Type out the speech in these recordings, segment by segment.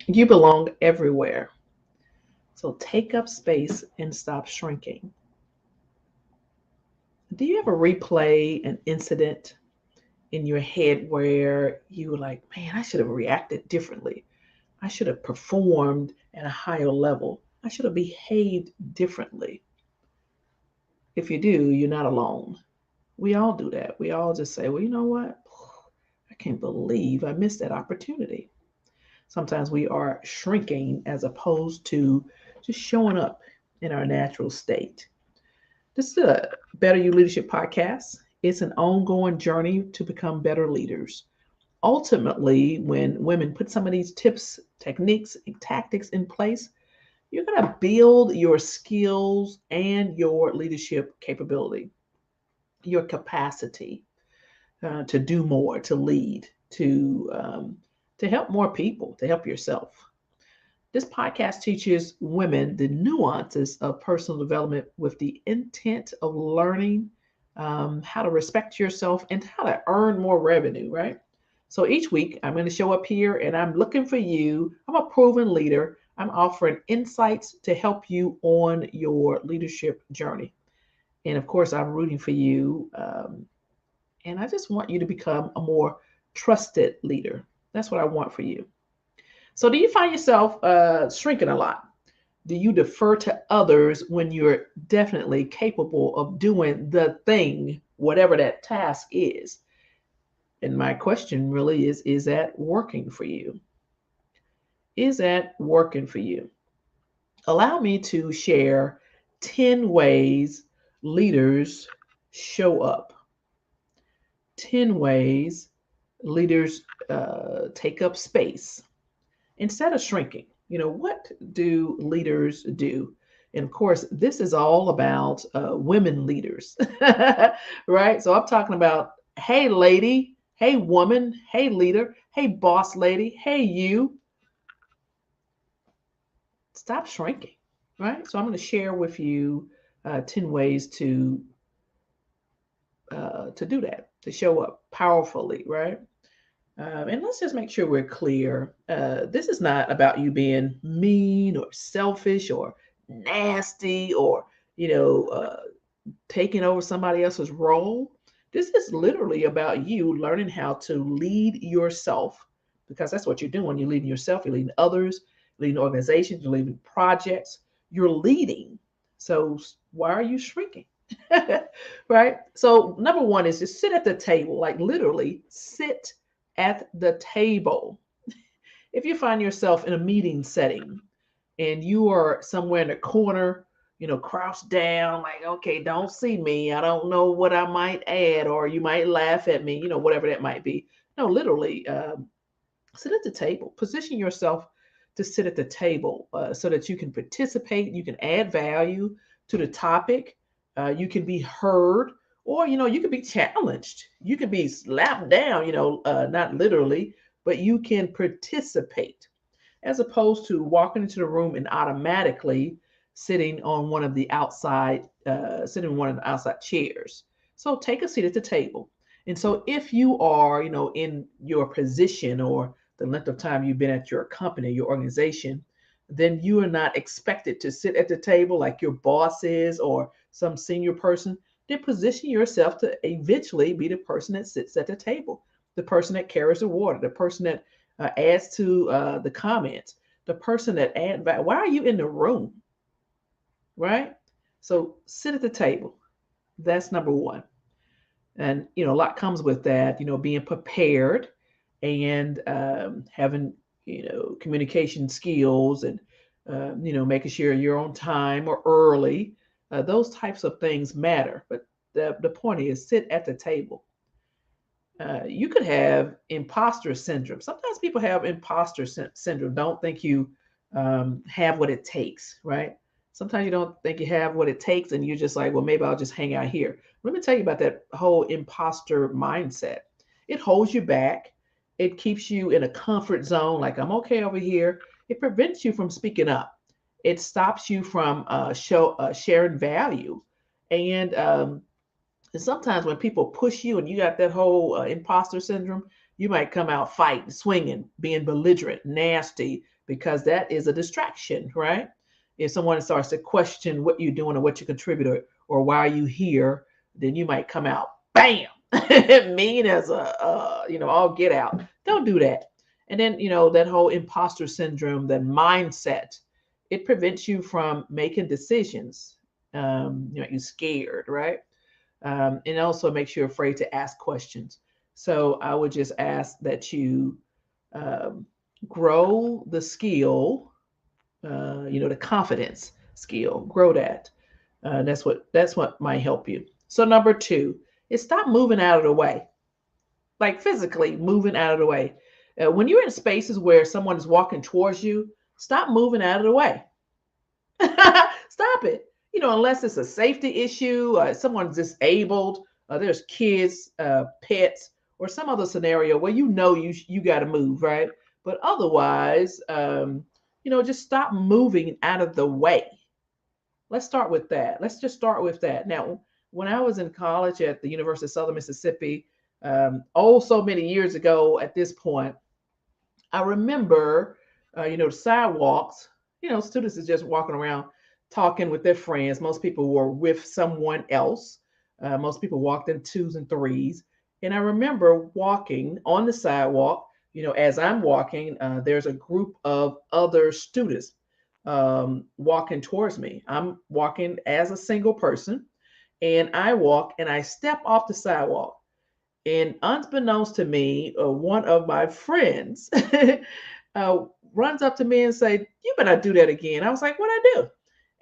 You belong everywhere. So take up space and stop shrinking. Do you ever replay an incident in your head where you were like, man, I should have reacted differently? I should have performed at a higher level. I should have behaved differently. If you do, you're not alone. We all do that. We all just say, well, you know what? I can't believe I missed that opportunity. Sometimes we are shrinking as opposed to just showing up in our natural state. This is a Better You Leadership podcast. It's an ongoing journey to become better leaders. Ultimately, when women put some of these tips, techniques, and tactics in place, you're going to build your skills and your leadership capability, your capacity to do more, to lead, to help more people, to help yourself. This podcast teaches women the nuances of personal development with the intent of learning how to respect yourself and how to earn more revenue, right? So each week, I'm going to show up here and I'm looking for you. I'm a proven leader. I'm offering insights to help you on your leadership journey. And of course, I'm rooting for you. And I just want you to become a more trusted leader. That's what I want for you. So, do you find yourself shrinking a lot? Do you defer to others when you're definitely capable of doing the thing, whatever that task is? And my question really is that working for you? Is that working for you? Allow me to share 10 ways leaders show up, 10 ways leaders take up space instead of shrinking. What do leaders do? And of course, this is all about women leaders, right? So I'm talking about, hey, lady, hey, woman, hey, leader, hey, boss lady, hey, you, stop shrinking, right? So I'm going to share with you 10 ways to do that, to show up powerfully, right? And let's just make sure we're clear. This is not about you being mean or selfish or nasty or, you know, uh, taking over somebody else's role. This is literally about you learning how to lead yourself because that's what you're doing. You're leading yourself, you're leading others, you're leading organizations, you're leading projects, you're leading. So why are you shrinking? Right? So, number one is just sit at the table, like literally sit at the table. If you find yourself in a meeting setting and you are somewhere in the corner, crouched down, like, okay, don't see me. I don't know what I might add, or you might laugh at me, whatever that might be. No, literally, sit at the table. Position yourself to sit at the table so that you can participate, you can add value to the topic, you can be heard, or you can be challenged, you can be slapped down, not literally, but you can participate as opposed to walking into the room and automatically sitting in one of the outside chairs. So take a seat at the table. And so if you are, in your position or the length of time you've been at your company, your organization, then you are not expected to sit at the table like your boss is or some senior person. Then position yourself to eventually be the person that sits at the table, the person that carries the water, the person that adds to the comments, the person that adds value. Why are you in the room, right? So sit at the table. That's number one. And a lot comes with that. Being prepared and having communication skills and making sure you're on time or early. Those types of things matter. But the point is, sit at the table. You could have imposter syndrome. Sometimes people have imposter syndrome, don't think you have what it takes, right? Sometimes you don't think you have what it takes, and you're just like, well, maybe I'll just hang out here. Let me tell you about that whole imposter mindset. It holds you back, it keeps you in a comfort zone, like, I'm okay over here. It prevents you from speaking up, it stops you from sharing value. And sometimes when people push you and you got that whole imposter syndrome, You might come out fighting, swinging, being belligerent, nasty, because that is a distraction, right? If someone starts to question what you're doing or what you contribute or why are you here, then you might come out, bam, mean as all get out. Don't do that. And then, that whole imposter syndrome, that mindset, it prevents you from making decisions. You're scared, right? And also makes you afraid to ask questions. So I would just ask that you um, grow the skill, the confidence skill, grow that. That's what might help you. So number two is stop moving out of the way, like physically moving out of the way. When you're in spaces where someone is walking towards you, stop moving out of the way. Stop it. Unless it's a safety issue, someone's disabled, there's kids, pets, or some other scenario where you got to move, right? But otherwise, just stop moving out of the way. Let's start with that. Let's just start with that. Now, when I was in college at the University of Southern Mississippi, so many years ago at this point, I remember, the sidewalks, students are just walking around talking with their friends. Most people were with someone else. Most people walked in twos and threes. And I remember walking on the sidewalk, as I'm walking, there's a group of other students walking towards me. I'm walking as a single person, and I walk and I step off the sidewalk. And unbeknownst to me, one of my friends uh, runs up to me and say, "You better not do that again." I was like, "What I do?"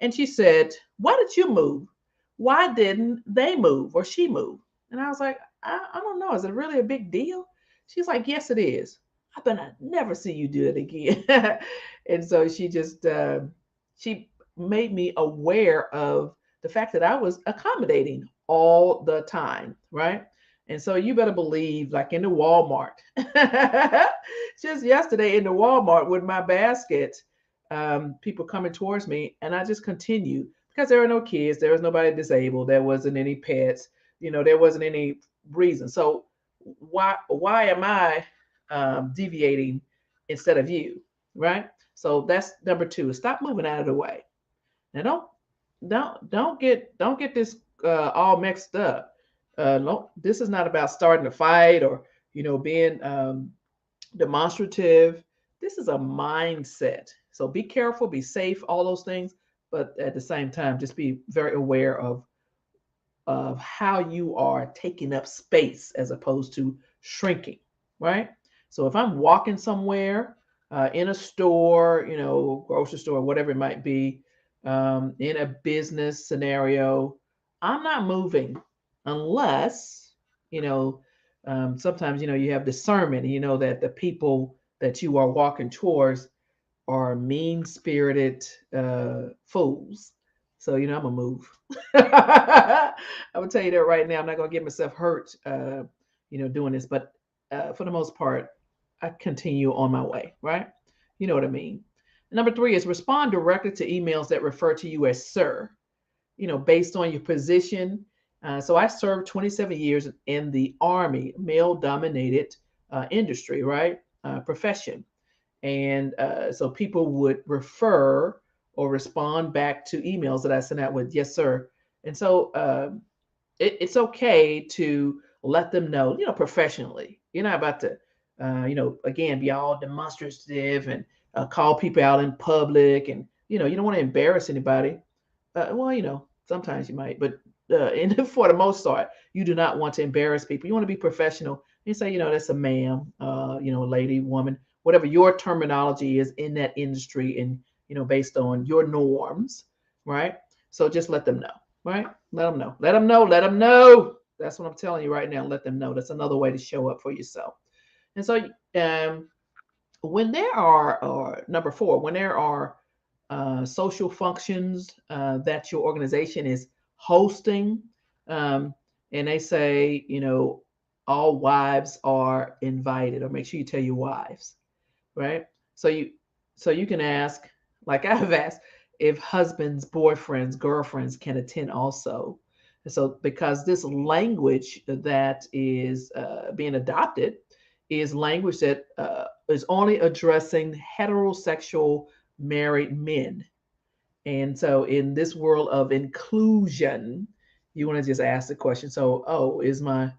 And she said, "Why did you move? Why didn't they move or she move?" And I was like, I don't know. Is it really a big deal?" She's like, "Yes, it is. I better not never see you do it again." And so she made me aware of the fact that I was accommodating all the time, right? And so you better believe, like in the Walmart, just yesterday in the Walmart with my basket, people coming towards me, and I just continue because there were no kids, there was nobody disabled, there wasn't any pets, there wasn't any reason. So why am I deviating instead of you, right? So that's number two. Stop moving out of the way. Now don't get this all mixed up. No, this is not about starting a fight or being demonstrative. This is a mindset. So be careful, be safe, all those things, but at the same time, just be very aware of how you are taking up space as opposed to shrinking, right? So if I'm walking somewhere, in a store, grocery store, whatever it might be, in a business scenario, I'm not moving unless, you know, sometimes, you have discernment, that the people that you are walking towards are mean spirited fools. So, I'm going to move. I will tell you that right now. I'm not going to get myself hurt, doing this. But for the most part, I continue on my way, right? You know what I mean. Number three is respond directly to emails that refer to you as sir, based on your position. So I served 27 years in the Army, male dominated industry, right? Profession. And so people would refer or respond back to emails that I sent out with yes, sir. And so it's okay to let them know, professionally. You're not about to, again, be all demonstrative and call people out in public. And, you don't want to embarrass anybody. Well, sometimes you might, but for the most part, you do not want to embarrass people. You want to be professional. You say, that's a ma'am, lady, woman, whatever your terminology is in that industry, and based on your norms, right? So just let them know, right? Let them know. Let them know. Let them know. That's what I'm telling you right now. Let them know. That's another way to show up for yourself. And so, when there are, or number four, when there are social functions that your organization is hosting, um, and they say, all wives are invited, or make sure you tell your wives, right? So you can ask, like I've asked, if husbands, boyfriends, girlfriends can attend also. And so because this language that is being adopted is language that is only addressing heterosexual married men. And so in this world of inclusion, you want to just ask the question. So, oh, is my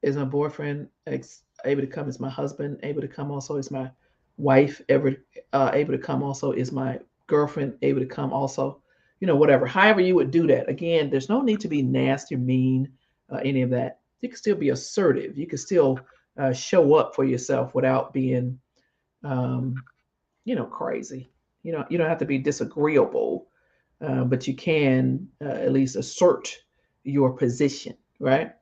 boyfriend able to come? Is my husband able to come also? Is my wife ever able to come also? Is my girlfriend able to come also? Whatever. However you would do that. Again, there's no need to be nasty or mean, any of that. You can still be assertive. You can still show up for yourself without being, um, crazy. You don't have to be disagreeable, but you can at least assert your position, right?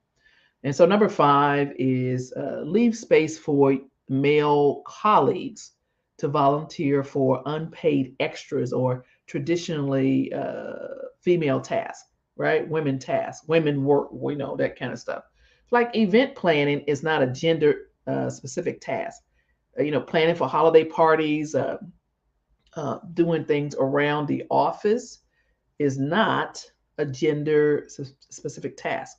And so number 5 is leave space for male colleagues to volunteer for unpaid extras or traditionally female tasks, right? Women tasks, women work, we know that kind of stuff. Like event planning is not a gender specific task. Planning for holiday parties, doing things around the office is not a gender specific task,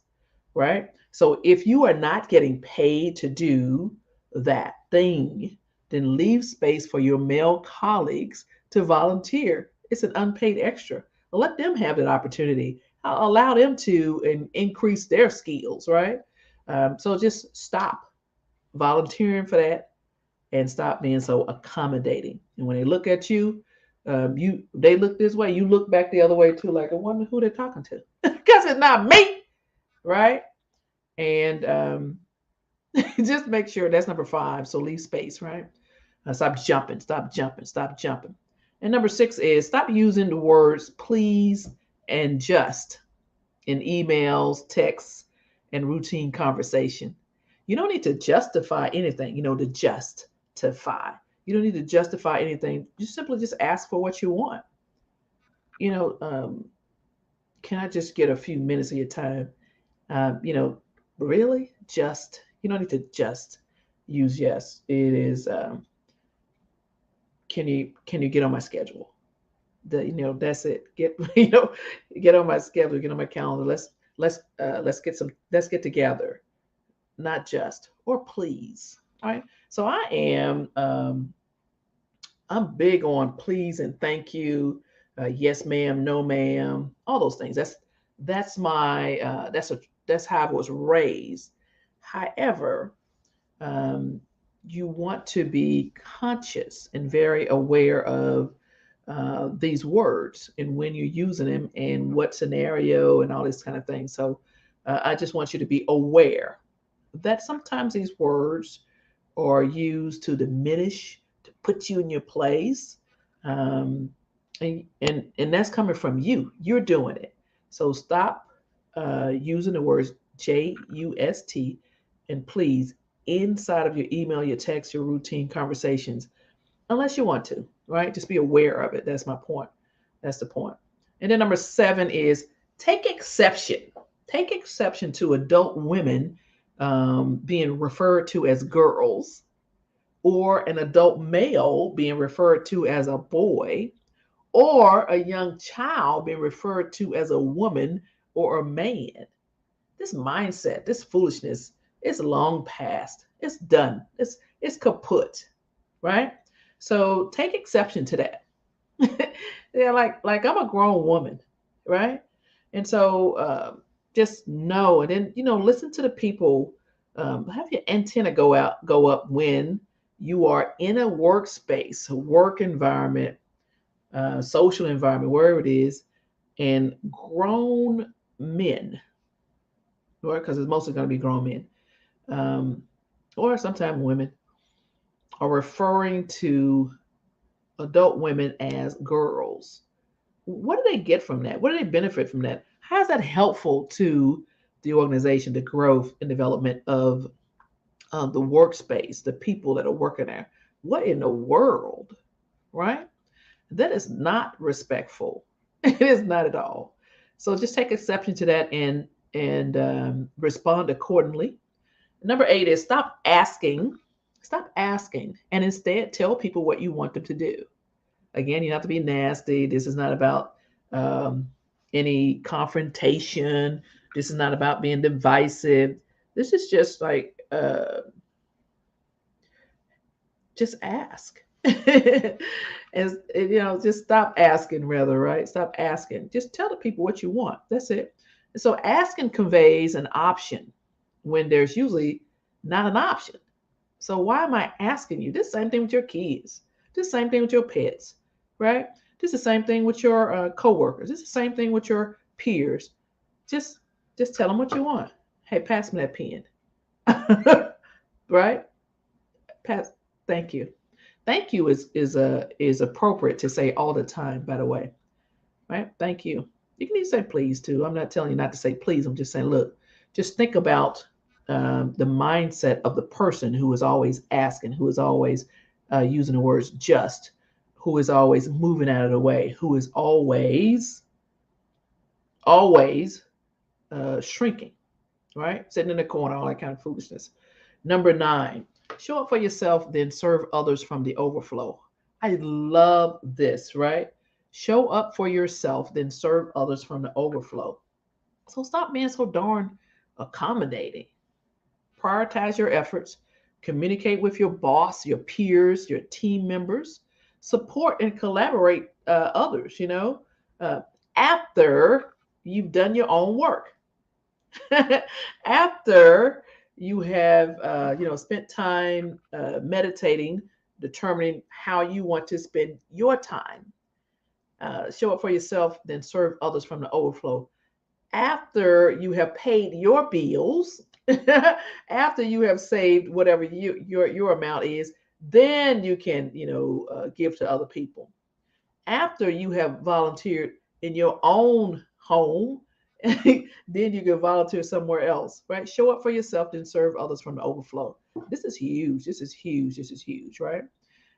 right? So if you are not getting paid to do that thing, then leave space for your male colleagues to volunteer. It's an unpaid extra. Let them have that opportunity. Allow them to increase their skills, right? So just stop volunteering for that and stop being so accommodating. And when they look at you, they look this way, you look back the other way too, like I wonder who they're talking to, because it's not me, right? And just make sure that's number 5. So leave space, right? Stop jumping, stop jumping, stop jumping. And number 6 is stop using the words please and just in emails, texts, and routine conversation. You don't need to justify anything, to justify. You don't need to justify anything. You simply just ask for what you want. You know, um, can I just get a few minutes of your time? Really? Just, you don't need to just use yes. It is, can you get on my schedule? That's it. Get on my schedule, get on my calendar. Let's get together, not just or please. All right. So I'm big on please and thank you, yes ma'am, no ma'am, all those things. That's how I was raised. However, um, you want to be conscious and very aware of these words and when you're using them and what scenario and all this kind of thing. So I just want you to be aware that sometimes these words are used to diminish, to put you in your place. Um, and that's coming from you. You're doing it. So stop using the words just and please inside of your email, your text, your routine conversations, unless you want to, right? Just be aware of it. That's my point. That's the point. And then number 7 is take exception. Take exception to adult women being referred to as girls or an adult male being referred to as a boy or a young child being referred to as a woman or a man. This mindset, this foolishness, is long past. It's done. It's kaput, right? So take exception to that. Yeah, like I'm a grown woman, right? And so just know, and then listen to the people. Have your antenna go up when you are in a workspace, a work environment, social environment, wherever it is, and grown men, right? Because it's mostly going to be grown men, um, or sometimes women, are referring to adult women as girls. What do they get from that? What do they benefit from that? How is that helpful to the organization, the growth and development of the workspace, the people that are working there? What in the world, right? That is not respectful. It is not at all. So just take exception to that and respond accordingly. Number 8 is stop asking. Stop asking, and instead tell people what you want them to do. Again, you have to be nasty. This is not about um, any confrontation. This is not about being divisive. This is just like just ask. Just stop asking, rather, right? Stop asking. Just tell the people what you want. That's it. And so asking conveys an option when there's usually not an option. So why am I asking you? This same thing with your kids. This same thing with your pets, right? This is the same thing with your coworkers. This is the same thing with your peers. Just, just tell them what you want. Hey, pass me that pen, right? Pass. Thank you. Thank you is appropriate to say all the time. By the way, right? Thank you. You can even say please too. I'm not telling you not to say please. I'm just saying, look, just think about the mindset of the person who is always asking, who is always using the words just, who is always moving out of the way, who is always shrinking, right? Sitting in the corner, all that kind of foolishness. Number 9, show up for yourself, then serve others from the overflow. I love this, right? Show up for yourself, then serve others from the overflow. So stop being so darn accommodating. Prioritize your efforts, communicate with your boss, your peers, your team members, support and collaborate others, uh, after you've done your own work. After you have spent time meditating, determining how you want to spend your time. Show up for yourself, then serve others from the overflow. After you have paid your bills, after you have saved whatever your amount is, then you can give to other people. After you have volunteered in your own home, then you can volunteer somewhere else, right? Show up for yourself, then serve others from the overflow. This is huge. This is huge. This is huge, right?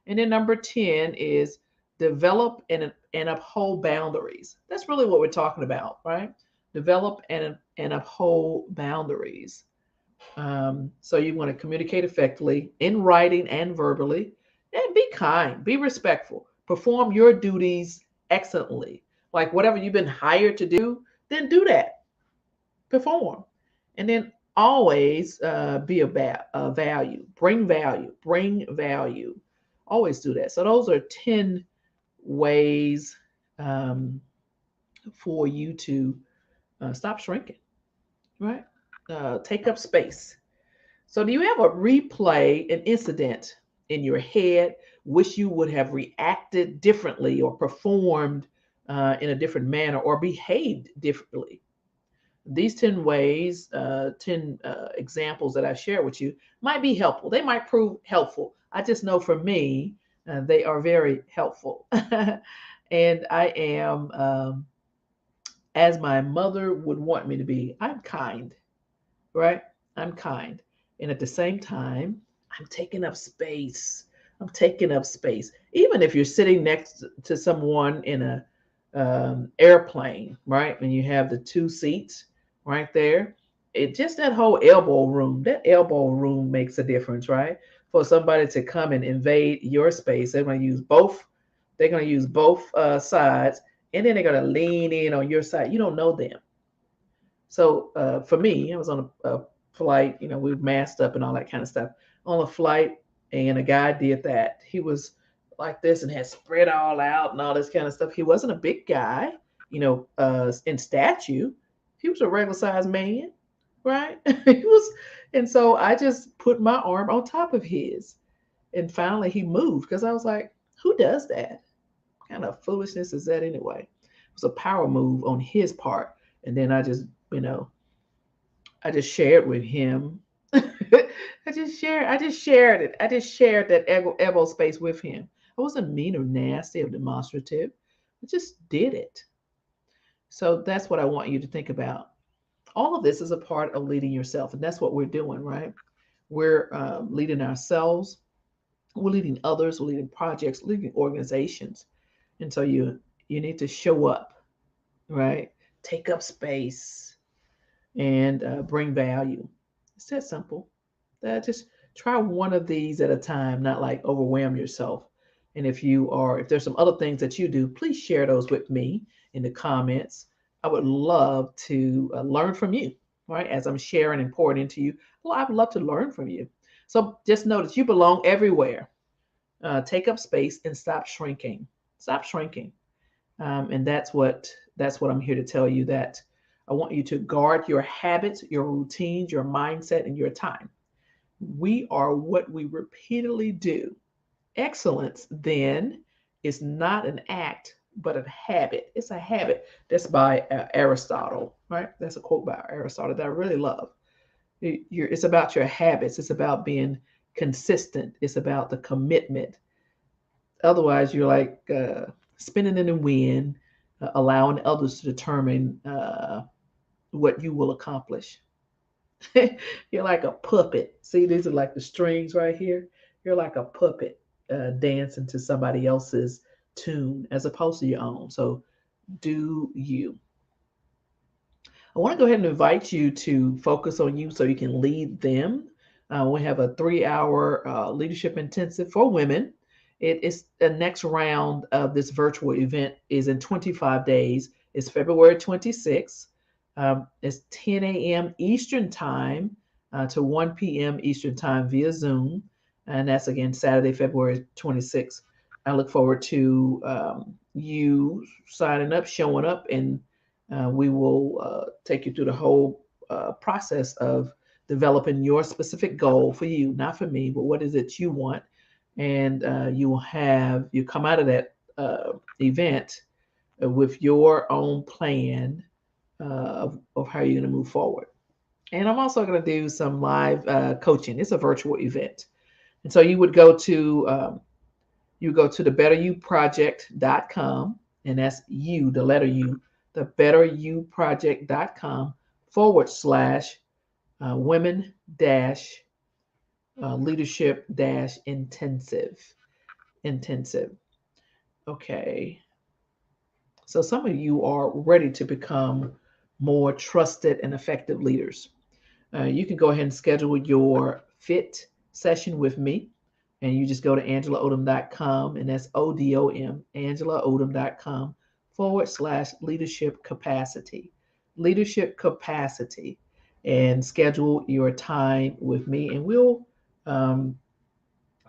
And then number 10 is develop and uphold boundaries. That's really what we're talking about, right? Develop and uphold boundaries. So you want to communicate effectively in writing and verbally, and be kind, be respectful, perform your duties excellently. Like whatever you've been hired to do, then do that, perform, and then always be a value, bring value. Always do that. So those are 10 ways um, for you to stop shrinking, right? Take up space. So, do you ever replay an incident in your head, wish you would have reacted differently or performed in a different manner or behaved differently? These 10 ways, 10 examples that I share with you might be helpful. They might prove helpful. I just know for me, they are very helpful. And I am, as my mother would want me to be, I'm kind, right? I'm kind. And at the same time, I'm taking up space. I'm taking up space. Even if you're sitting next to someone in a airplane, right? And you have the two seats right there. It just that whole elbow room. That elbow room makes a difference, right? For somebody to come and invade your space, they're going to use both. They're going to use both sides, and then they're going to lean in on your side. You don't know them. So for me, I was on a flight, we were masked up and all that kind of stuff on a flight, and a guy did that. He was like this and had spread all out and all this kind of stuff. He wasn't a big guy, in stature. He was a regular sized man, right? He was, and so I just put my arm on top of his, and finally he moved because I was like, who does that? What kind of foolishness is that anyway? It was a power move on his part, and then you know, I just shared with him. I just shared it. I just shared that elbow space with him. I wasn't mean or nasty or demonstrative. I just did it. So that's what I want you to think about. All of this is a part of leading yourself, and that's what we're doing, right? We're leading ourselves. We're leading others. We're leading projects, leading organizations, and so you need to show up, right? Take up space and bring value. It's that simple. Just try one of these at a time, not like overwhelm yourself. And if there's some other things that you do, please share those with me in the comments. I would love to learn from you, right? As I'm sharing and pouring into you, well, I'd love to learn from you. So just know that you belong everywhere. Take up space and stop shrinking. Stop shrinking. And that's what I'm here to tell you, that I want you to guard your habits, your routines, your mindset, and your time. We are what we repeatedly do. Excellence, then, is not an act, but a habit. It's a habit. That's by Aristotle, right? That's a quote by Aristotle that I really love. It's about your habits. It's about being consistent. It's about the commitment. Otherwise, you're like spinning in the wind, allowing others to determine what you will accomplish. You're like a puppet. See, these are like the strings right here. You're like a puppet dancing to somebody else's tune as opposed to your own. So do you. I want to go ahead and invite you to focus on you so you can lead them. We have a 3 hour leadership intensive for women. It is the next round of this virtual event is in 25 days. It's February 26th. It's 10 a.m. Eastern Time to 1 p.m. Eastern Time via Zoom. And that's again Saturday, February 26th. I look forward to you signing up, showing up, and we will take you through the whole process of developing your specific goal for you, not for me, but what is it you want. And you come out of that event with your own plan of how you're going to move forward. And I'm also going to do some live coaching. It's a virtual event. And so you go to the betteryouproject.com, and that's you, the letter U, the betteryouproject.com / women dash leadership dash intensive. Okay. So some of you are ready to become more trusted and effective leaders. You can go ahead and schedule your fit session with me. And you just go to angelaodom.com, and that's ODOM, angelaodom.com / leadership capacity. Leadership capacity. And schedule your time with me, and we'll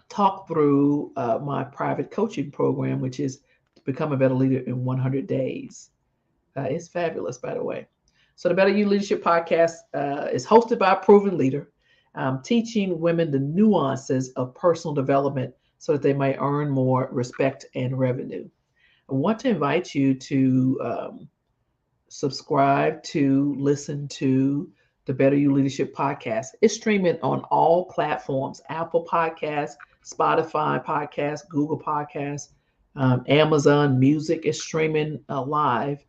talk through my private coaching program, which is to become a better leader in 100 days. It's fabulous, by the way. So the Better You Leadership Podcast is hosted by a proven leader, teaching women the nuances of personal development so that they may earn more respect and revenue. I want to invite you to subscribe to, listen to the Better You Leadership Podcast. It's streaming on all platforms: Apple Podcasts, Spotify Podcasts, Google Podcasts, Amazon Music is streaming live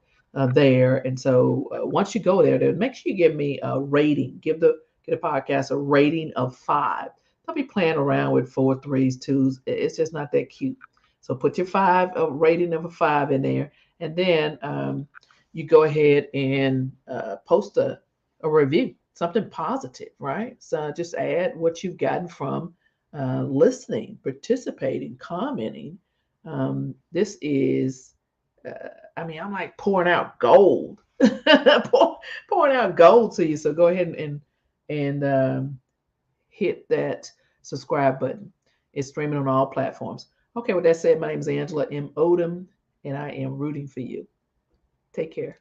there. And so once you go there, then make sure you give me a rating. Get the podcast a rating of 5. Don't be playing around with 4, 3s, 2s. It's just not that cute. So put your 5, a rating of a 5 in there, and then you go ahead and post a review, something positive, right? So just add what you've gotten from listening, participating, commenting. This is, I'm like pouring out gold, pouring out gold to you. So go ahead and hit that subscribe button. It's streaming on all platforms. Okay, with that said, my name is Angela M. Odom, and I am rooting for you. Take care.